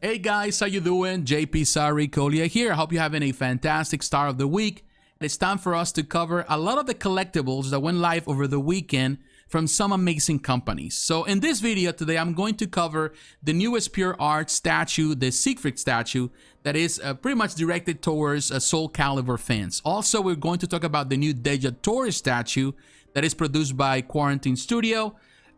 Hey guys, how you doing? jpsarrireviews here. I hope you're having a fantastic start of the week. It's time for us to cover a lot of the collectibles that went live over the weekend from some amazing companies. So in this video today, I'm going to cover the newest pure art statue, the Siegfried statue, that is pretty much directed towards Soul Calibur fans. Also, we're going to talk about the new Dejah Thoris statue that is produced by Quarantine Studio.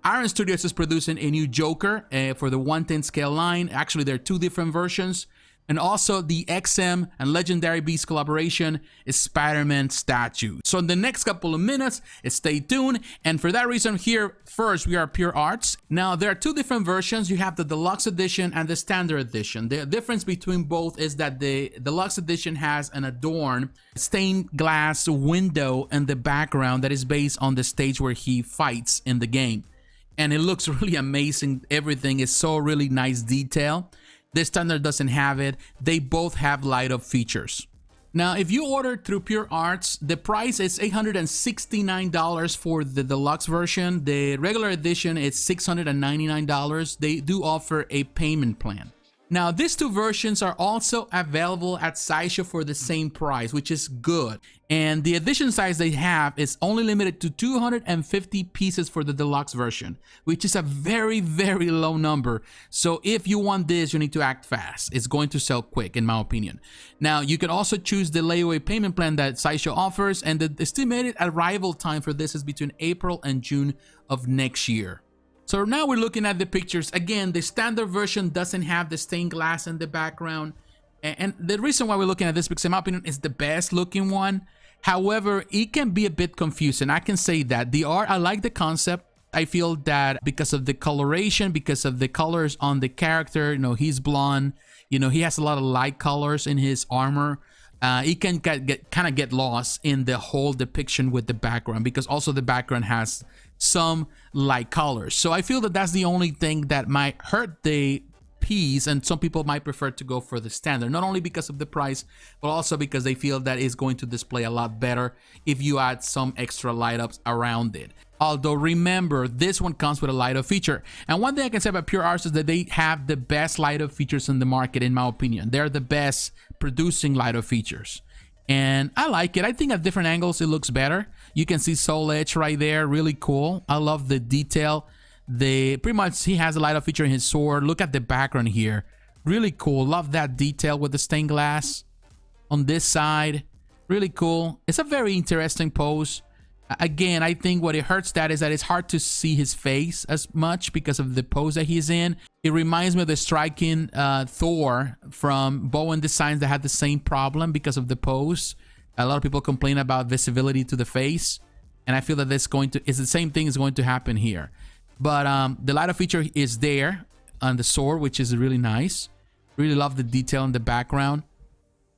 Iron Studios is producing a new Joker for the 110 scale line. Actually, there are two different versions. And also the XM and Legendary Beast collaboration is Spider-Man statue. So in the next couple of minutes, stay tuned. And for that reason here, first, we are Pure Arts. Now, there are two different versions. You have the Deluxe Edition and the Standard Edition. The difference between both is that the Deluxe Edition has an adorned stained glass window in the background that is based on the stage where he fights in the game. And it looks really amazing. Everything is so really nice detail. This standard doesn't have it. They both have light up features. Now, if you order through Pure Arts, the price is $869 for the deluxe version. The regular edition is $699. They do offer a payment plan. Now, these two versions are also available at Sideshow for the same price, which is good. And the edition size they have is only limited to 250 pieces for the deluxe version, which is a very, very low number. So if you want this, you need to act fast. It's going to sell quick, in my opinion. Now, you can also choose the layaway payment plan that Sideshow offers, and the estimated arrival time for this is between April and June of next year. So now we're looking at the pictures. Again, the standard version doesn't have the stained glass in the background. And the reason why we're looking at this, because in my opinion, is the best looking one. However, it can be a bit confusing. I can say that. The art, I like the concept. I feel that because of the coloration, because of the colors on the character, you know, he's blonde. You know, he has a lot of light colors in his armor. It can kind of get lost in the whole depiction with the background, because also the background has some light colors. So I feel that that's the only thing that might hurt the piece, and some people might prefer to go for the standard, not only because of the price, but also because they feel that it's going to display a lot better if you add some extra light ups around it. Although remember, this one comes with a light up feature. And one thing I can say about Pure Arts is that they have the best light up features in the market, in my opinion. They're the best producing light up features. And I like it. I think at different angles it looks better. You can see Soul Edge right there, really cool. I love the detail. Pretty much he has a light up feature in his sword. Look at the background here, really cool. Love that detail with the stained glass on this side, really cool. It's a very interesting pose. Again, I think what it hurts that is that it's hard to see his face as much because of the pose that he's in. It reminds me of the striking Thor from Bowen Designs that had the same problem because of the pose. A lot of people complain about visibility to the face, and I feel that it's the same thing is going to happen here. But the light up feature is there on the sword, which is really nice. Really love the detail in the background.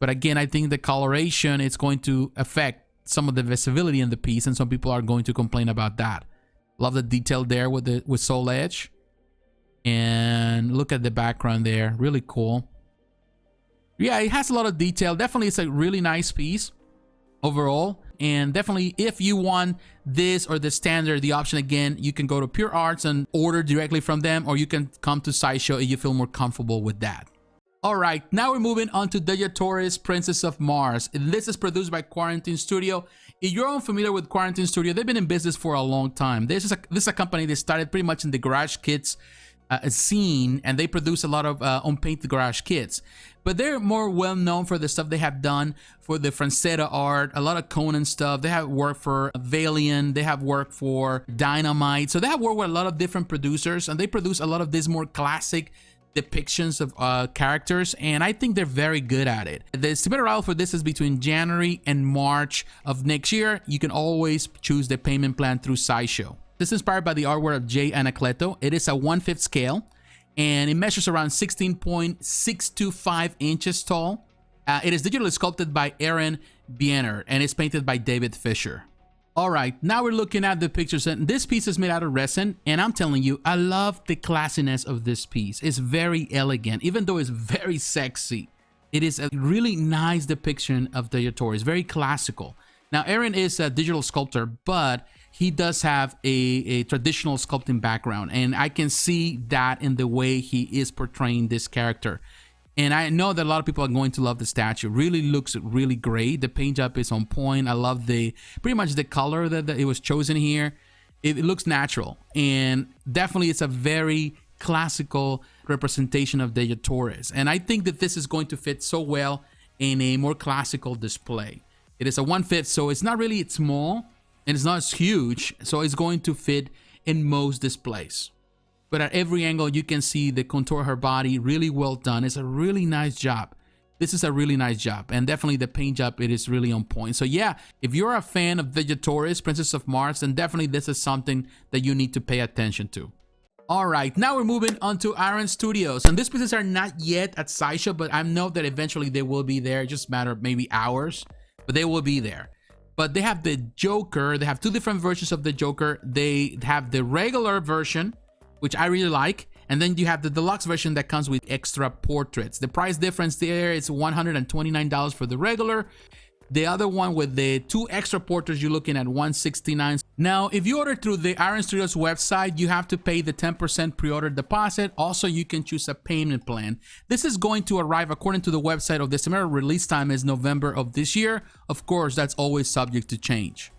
But again, I think the coloration is going to affect some of the visibility in the piece, and some people are going to complain about that. Love the detail there with Soul Edge. And look at the background there, really cool. Yeah, it has a lot of detail. Definitely, it's a really nice piece overall. And definitely, if you want this or the standard, the option again, you can go to Pure Arts and order directly from them, or you can come to Sideshow if you feel more comfortable with that. Alright, now we're moving on to Dejah Thoris, Princess of Mars. This is produced by Quarantine Studio. If you're unfamiliar with Quarantine Studio, they've been in business for a long time. This is a company that started pretty much in the garage kits scene, and they produce a lot of unpainted garage kits. But they're more well known for the stuff they have done for the Francetta art, a lot of Conan stuff. They have worked for Valiant, they have worked for Dynamite. So they have worked with a lot of different producers, and they produce a lot of these more classic depictions of characters, and I think they're very good at it. The estimated arrival for this is between January and March of next year. You can always choose the payment plan through Sideshow. This is inspired by the artwork of Jay Anacleto. It is a 1/5 scale, and it measures around 16.625 inches tall. It is digitally sculpted by Aaron Biener, and it's painted by David Fisher. All right, now we're looking at the pictures, and this piece is made out of resin, and I'm telling you, I love the classiness of this piece. It's very elegant, even though it's very sexy. It is a really nice depiction of Dejah Thoris, very classical. Now, Aaron is a digital sculptor, but he does have a traditional sculpting background, and I can see that in the way he is portraying this character. And I know that a lot of people are going to love the statue. Really looks really great. The paint job is on point. I love pretty much the color that it was chosen here. It looks natural, and definitely it's a very classical representation of Dejah Thoris. And I think that this is going to fit so well in a more classical display. It is a 1/5, so it's not really small, and it's not huge, so it's going to fit in most displays. But at every angle, you can see the contour of her body, really well done. It's a really nice job. This is a really nice job, and definitely the paint job, it is really on point. So yeah, if you're a fan of Dejah Thoris, Princess of Mars, then definitely this is something that you need to pay attention to. All right, now we're moving on to Iron Studios, and these pieces are not yet at Sideshow, but I know that eventually they will be there. It's just a matter of maybe hours, but they will be there. But they have the Joker. They have two different versions of the Joker. They have the regular version, which I really like, and then you have the deluxe version that comes with extra portraits. The price difference there is $129 for the regular. The other one with the 2 extra portraits, you're looking at $169. Now, if you order through the Iron Studios website, you have to pay the 10% pre-order deposit. Also, you can choose a payment plan. This is going to arrive, according to the website, of this release time is November of this year. Of course, that's always subject to change.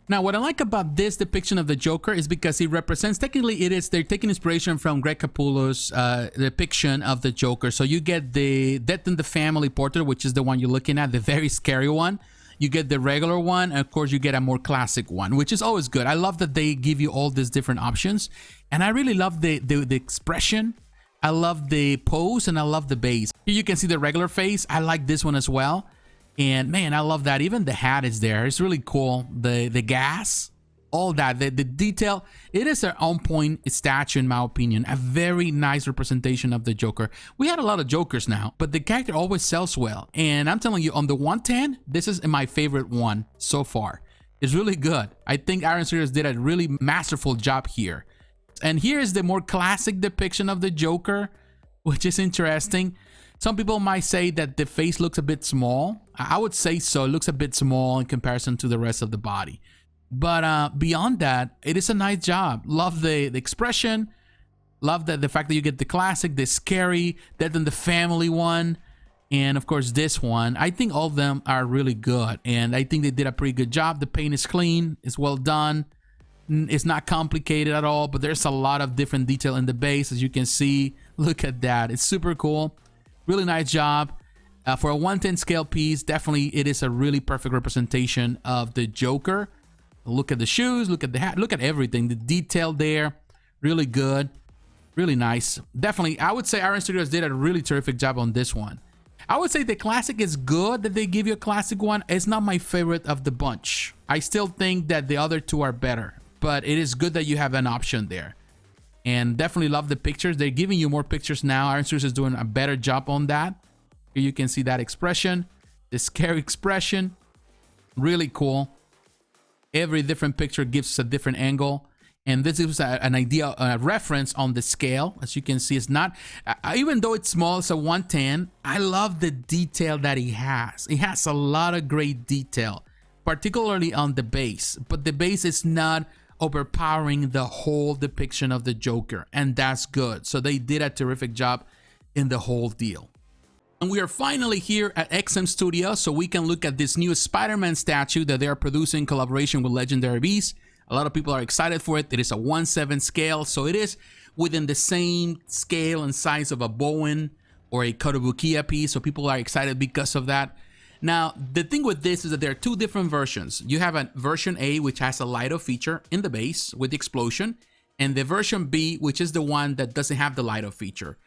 Now, what I like about this depiction of the Joker is because it represents, technically they're taking inspiration from Greg Capullo's depiction of the Joker. So you get the Death in the Family portrait, which is the one you're looking at, the very scary one. You get the regular one, and of course you get a more classic one, which is always good. I love that they give you all these different options, and I really love the expression. I love the pose, and I love the base. Here you can see the regular face. I like this one as well. And man, I love that. Even the hat is there. It's really cool. The gas, all that, the detail. It is an on-point statue, in my opinion. A very nice representation of the Joker. We had a lot of Jokers now, but the character always sells well. And I'm telling you, on the 110, this is my favorite one so far. It's really good. I think Iron Studios did a really masterful job here. And here is the more classic depiction of the Joker, which is interesting. Some people might say that the face looks a bit small. I would say so. It looks a bit small in comparison to the rest of the body. But beyond that, it is a nice job. Love the expression. Love the fact that you get the classic, the scary, Death in the Family one, and of course this one. I think all of them are really good, and I think they did a pretty good job. The paint is clean. It's well done. It's not complicated at all, but there's a lot of different detail in the base, as you can see. Look at that. It's super cool. Really nice job. For a 110 scale piece, definitely it is a really perfect representation of the Joker. Look at the shoes, look at the hat, look at everything. The detail there, really good, really nice. Definitely, I would say Iron Studios did a really terrific job on this one. I would say the classic is good that they give you a classic one. It's not my favorite of the bunch. I still think that the other two are better, but it is good that you have an option there. And definitely love the pictures. They're giving you more pictures now. Iron Studios is doing a better job on that. Here you can see that expression, the scary expression. Really cool. Every different picture gives us a different angle. And this is an idea, a reference on the scale. As you can see, it's not, even though it's small, it's a 110. I love the detail that he has. He has a lot of great detail, particularly on the base. But the base is not overpowering the whole depiction of the Joker, and that's good. So they did a terrific job in the whole deal. And we are finally here at XM Studios, so we can look at this new Spider-Man statue that they are producing in collaboration with Legendary Beasts. A lot of people are excited for it. It is a 1/7 scale, so it is within the same scale and size of a Bowen or a Kotobukiya piece, so people are excited because of that. Now, the thing with this is that there are two different versions. You have a version A, which has a LIDO feature in the base with the explosion, and the version B, which is the one that doesn't have the LIDO feature.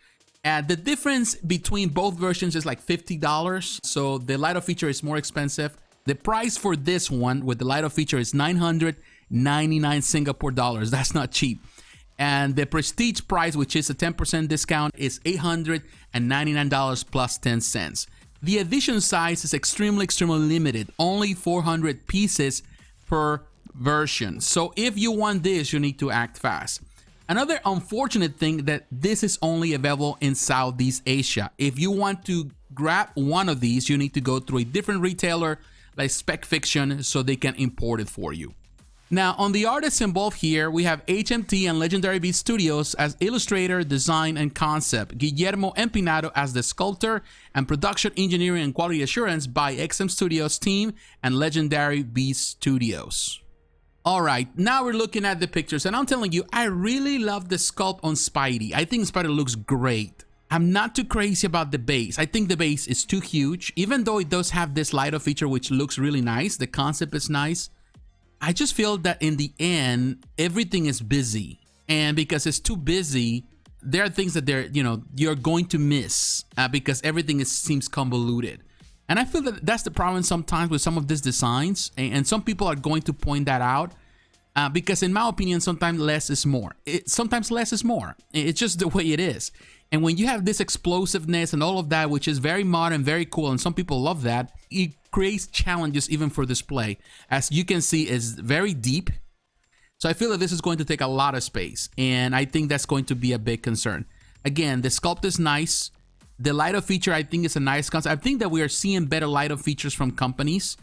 The difference between both versions is like $50, so the LIDO feature is more expensive. The price for this one with the LIDO feature is 999 Singapore dollars. That's not cheap. And the prestige price, which is a 10% discount, is $899 plus 10 cents. The edition size is extremely limited, only 400 pieces per version. So if you want this, you need to act fast. Another unfortunate thing that this is only available in Southeast Asia. If you want to grab one of these, you need to go through a different retailer like spec fiction, so they can import it for you. Now, on the artists involved here, we have HMT and Legendary Beast Studios as illustrator, design, and concept. Guillermo Empinado as the sculptor, and production engineering and quality assurance by XM Studios team and Legendary Beast Studios. All right, now we're looking at the pictures, and I'm telling you, I really love the sculpt on Spidey. I think Spidey looks great. I'm not too crazy about the base. I think the base is too huge, even though it does have this light-up feature, which looks really nice. The concept is nice. I just feel that in the end, everything is busy. And because it's too busy, there are things that you're going to miss because everything seems convoluted. And I feel that that's the problem sometimes with some of these designs. And some people are going to point that out because in my opinion, sometimes less is more. Sometimes less is more. It's just the way it is. And when you have this explosiveness and all of that, which is very modern, very cool, and some people love that, it creates challenges even for display. As you can see, it's very deep. So I feel that this is going to take a lot of space, and I think that's going to be a big concern. Again, the sculpt is nice. The light-up feature, I think, is a nice concept. I think that we are seeing better light-up features from companies.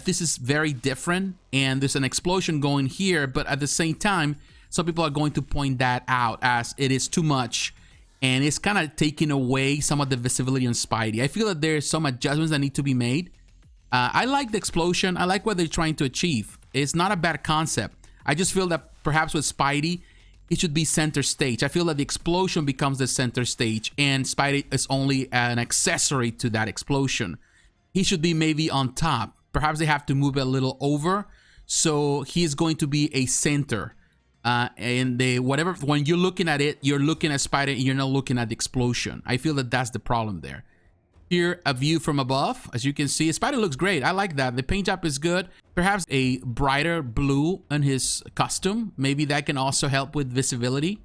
This is very different, and there's an explosion going here, but at the same time, some people are going to point that out as it is too much. And it's kind of taking away some of the visibility on Spidey. I feel that there's some adjustments that need to be made. I like the explosion. I like what they're trying to achieve. It's not a bad concept. I just feel that perhaps with Spidey, it should be center stage. I feel that the explosion becomes the center stage, and Spidey is only an accessory to that explosion. He should be maybe on top. Perhaps they have to move it a little over, so he's going to be a center. And when you're looking at it, you're looking at Spidey and you're not looking at the explosion. I feel that that's the problem there. Here, a view from above. As you can see, Spidey looks great. I like that. The paint job is good. Perhaps a brighter blue on his costume. Maybe that can also help with visibility.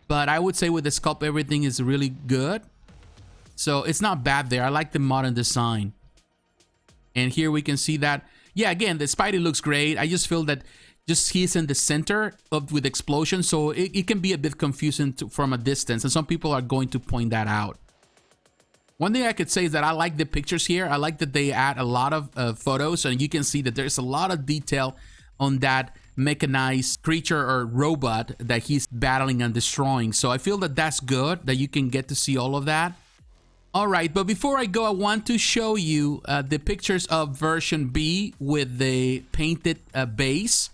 But I would say with the sculpt, everything is really good. So it's not bad there. I like the modern design. And here we can see that. Yeah, again, the Spidey looks great. I just feel that he's in the center with explosion, so it can be a bit confusing from a distance, and some people are going to point that out. One thing I could say is that I like the pictures here. I like that they add a lot of photos, and you can see that there's a lot of detail on that mechanized creature or robot that he's battling and destroying. So I feel that that's good, that you can get to see all of that. All right, but before I go, I want to show you the pictures of version B with the painted base.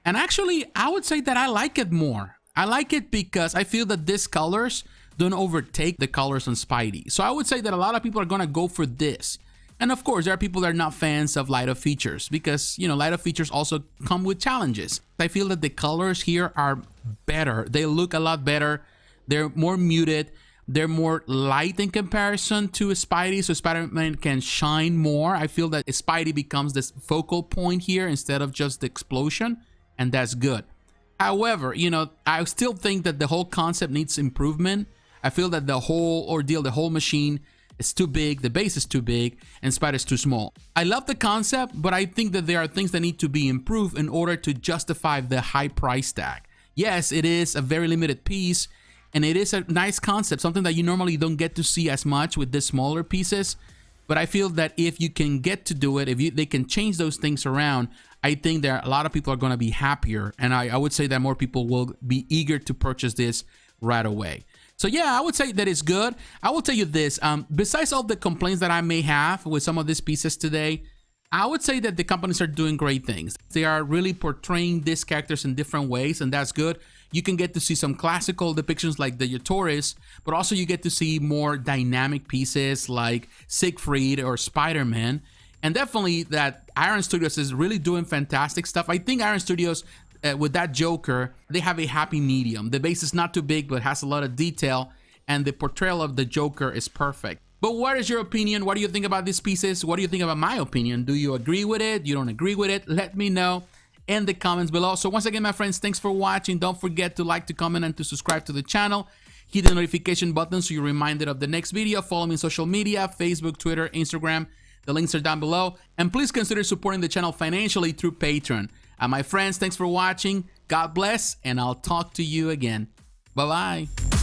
And actually, I would say that I like it more. I like it because I feel that these colors don't overtake the colors on Spidey. So I would say that a lot of people are going to go for this. And of course, there are people that are not fans of light-up features because, light-up features also come with challenges. I feel that the colors here are better. They look a lot better. They're more muted. They're more light in comparison to Spidey, so Spider-Man can shine more. I feel that Spidey becomes this focal point here instead of just the explosion. And that's good. However, I still think that the whole concept needs improvement. I feel that the whole ordeal, the whole machine is too big, the base is too big, and Spider's too small. I love the concept, but I think that there are things that need to be improved in order to justify the high price tag. Yes, it is a very limited piece, and it is a nice concept, something that you normally don't get to see as much with the smaller pieces. But I feel that if you can get to do it, they can change those things around, I think that a lot of people are going to be happier. And I would say that more people will be eager to purchase this right away. So yeah, I would say that it's good. I will tell you this, besides all the complaints that I may have with some of these pieces today, I would say that the companies are doing great things. They are really portraying these characters in different ways, and that's good. You can get to see some classical depictions like Dejah Thoris, but also you get to see more dynamic pieces like Siegfried or Spider-Man. And definitely that Iron Studios is really doing fantastic stuff. I think Iron Studios, with that Joker, they have a happy medium. The base is not too big, but has a lot of detail, and the portrayal of the Joker is perfect. But what is your opinion? What do you think about these pieces? What do you think about my opinion? Do you agree with it? You don't agree with it? Let me know in the comments below. So once again, my friends, thanks for watching. Don't forget to like, to comment, and to subscribe to the channel. Hit the notification button so you're reminded of the next video. Follow me on social media, Facebook, Twitter, Instagram. The links are down below. And please consider supporting the channel financially through Patreon. And my friends, thanks for watching. God bless, and I'll talk to you again. Bye-bye.